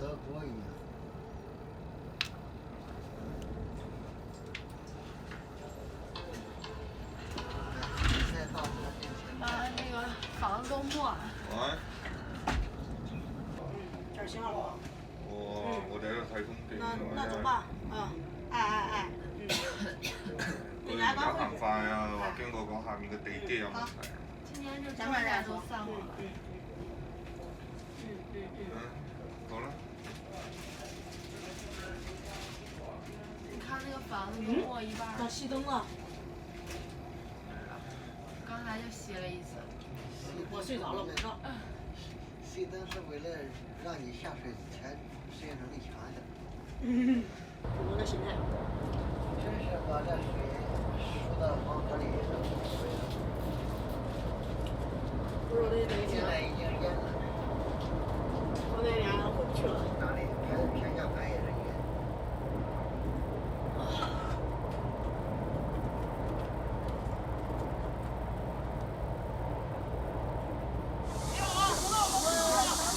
德国一样。再到他面前。那个房东木。喂。这儿信号不好。我在这台中给。那走吧，哎。你而家行快啊，話經過講下面嘅地基有問題。今年这庄稼都散了。好了。你看那个房子都没一半。它熄灯了。刚才就熄了一次。我睡着了，不知道。熄灯是为了让你下水前适应能力强一点。普通的心态。真是把这水输到黄河里是无所谓的。不是我那现在已经淹了。我那俩回不去了。哪里？偏向盘也是淹。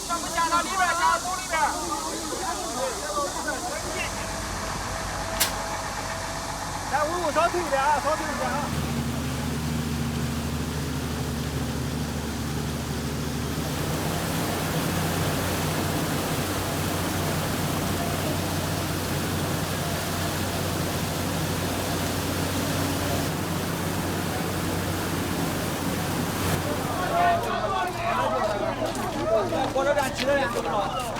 上不下到里边，下沟里边。来，5稍退一点啊，稍退一点啊。火车站起来了，走不着。